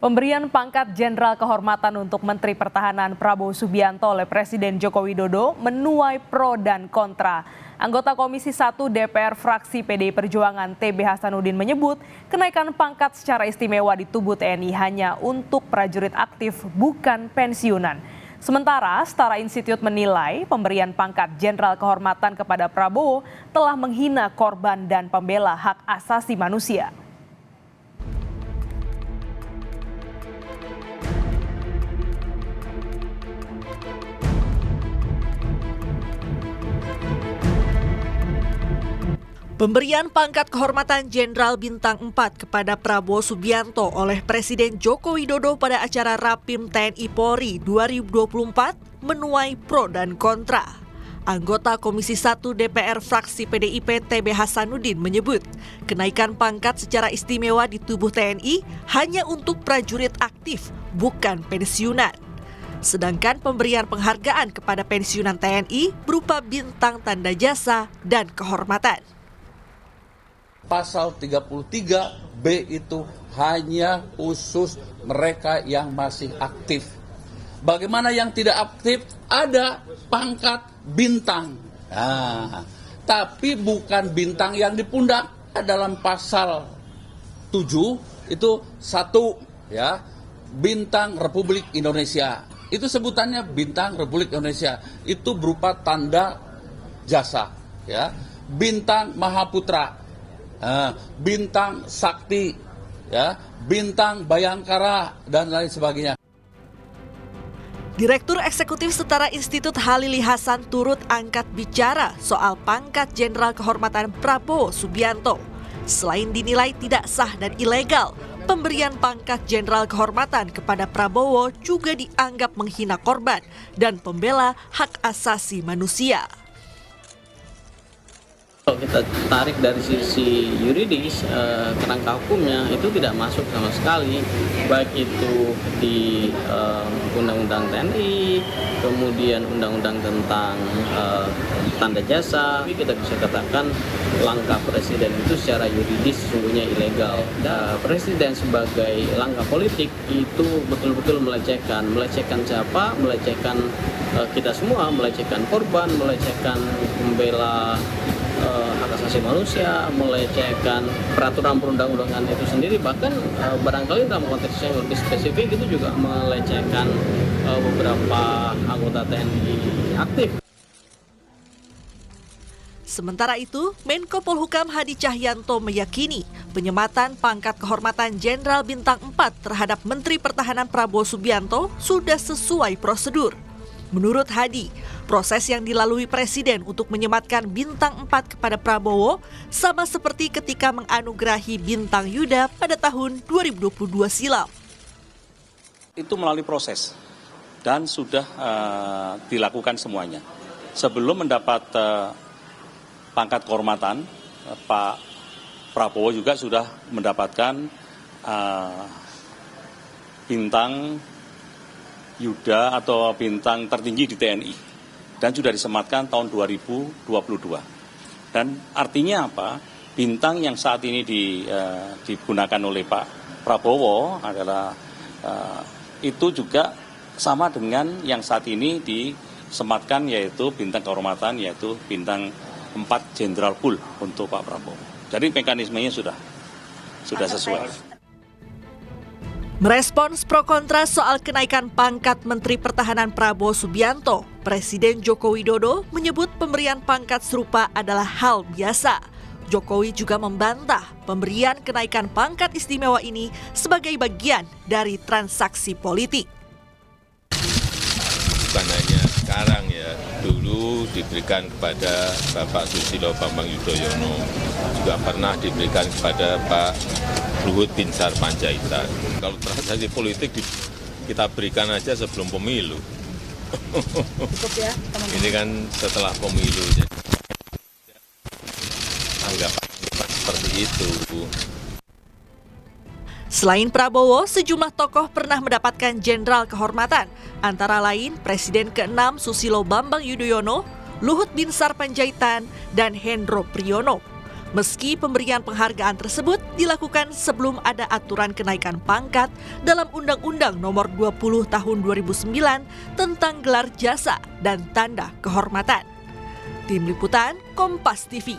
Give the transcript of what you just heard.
Pemberian pangkat Jenderal Kehormatan untuk Menteri Pertahanan Prabowo Subianto oleh Presiden Joko Widodo menuai pro dan kontra. Anggota Komisi 1 DPR fraksi PDI Perjuangan TB Hasanuddin menyebut kenaikan pangkat secara istimewa di tubuh TNI hanya untuk prajurit aktif, bukan pensiunan. Sementara Setara Institute menilai pemberian pangkat Jenderal Kehormatan kepada Prabowo telah menghina korban dan pembela hak asasi manusia. Pemberian pangkat kehormatan Jenderal Bintang 4 kepada Prabowo Subianto oleh Presiden Joko Widodo pada acara Rapim TNI Polri 2024 menuai pro dan kontra. Anggota Komisi 1 DPR fraksi PDIP TB Hasanuddin menyebut, kenaikan pangkat secara istimewa di tubuh TNI hanya untuk prajurit aktif, bukan pensiunan. Sedangkan pemberian penghargaan kepada pensiunan TNI berupa bintang tanda jasa dan kehormatan. Pasal 33B itu hanya khusus mereka yang masih aktif. Bagaimana yang tidak aktif? Ada pangkat bintang. Tapi bukan bintang yang di pundak. Dalam pasal 7 itu satu ya, bintang Republik Indonesia. Itu sebutannya bintang Republik Indonesia. Itu berupa tanda jasa ya. Bintang Mahaputra. Bintang Sakti, ya, bintang Bayangkara, dan lain sebagainya. Direktur Eksekutif Setara Institut Halili Hasan turut angkat bicara soal pangkat Jenderal Kehormatan Prabowo Subianto. Selain dinilai tidak sah dan ilegal, pemberian pangkat Jenderal Kehormatan kepada Prabowo juga dianggap menghina korban dan pembela hak asasi manusia. Kalau kita tarik dari sisi yuridis, kerangka hukumnya itu tidak masuk sama sekali, baik itu di Undang-Undang TNI, kemudian Undang-Undang tentang tanda jasa. Kita bisa katakan langkah Presiden itu secara yuridis sesungguhnya ilegal. Presiden sebagai langkah politik itu betul-betul melecehkan siapa? Melecehkan kita semua, melecehkan korban, melecehkan pembela hak asasi manusia, melecehkan peraturan perundang-undangan itu sendiri, bahkan barangkali dalam konteks yang lebih spesifik itu juga melecehkan beberapa anggota TNI aktif. Sementara itu, Menko Polhukam Hadi Cahyanto meyakini penyematan pangkat kehormatan Jenderal Bintang 4 terhadap Menteri Pertahanan Prabowo Subianto sudah sesuai prosedur. Menurut Hadi, proses yang dilalui Presiden untuk menyematkan Bintang 4 kepada Prabowo sama seperti ketika menganugerahi Bintang Yuda pada tahun 2022 silam. Itu melalui proses dan sudah dilakukan semuanya. Sebelum mendapat pangkat kehormatan, Pak Prabowo juga sudah mendapatkan bintang Yuda atau bintang tertinggi di TNI dan sudah disematkan tahun 2022. Dan artinya apa? Bintang yang saat ini digunakan oleh Pak Prabowo adalah itu juga sama dengan yang saat ini disematkan, yaitu bintang kehormatan, yaitu bintang 4 Jenderal Pul untuk Pak Prabowo. Jadi mekanismenya sudah sesuai. Merespons pro kontra soal kenaikan pangkat Menteri Pertahanan Prabowo Subianto, Presiden Joko Widodo menyebut pemberian pangkat serupa adalah hal biasa. Jokowi juga membantah pemberian kenaikan pangkat istimewa ini sebagai bagian dari transaksi politik. Bukan hanya sekarang ya, dulu diberikan kepada Bapak Susilo Bambang Yudhoyono, juga pernah diberikan kepada Pak Luhut Binsar Panjaitan. Kalau transaksi politik kita berikan aja sebelum pemilu. Cukup ya, teman-teman. Ini kan setelah pemilu. Jadi anggapan seperti itu. Selain Prabowo, sejumlah tokoh pernah mendapatkan Jenderal Kehormatan, antara lain Presiden ke-6 Susilo Bambang Yudhoyono, Luhut Binsar Panjaitan, dan Hendro Priyono. Meski pemberian penghargaan tersebut dilakukan sebelum ada aturan kenaikan pangkat dalam Undang-Undang Nomor 20 Tahun 2009 tentang gelar jasa dan tanda kehormatan. Tim Liputan Kompas TV.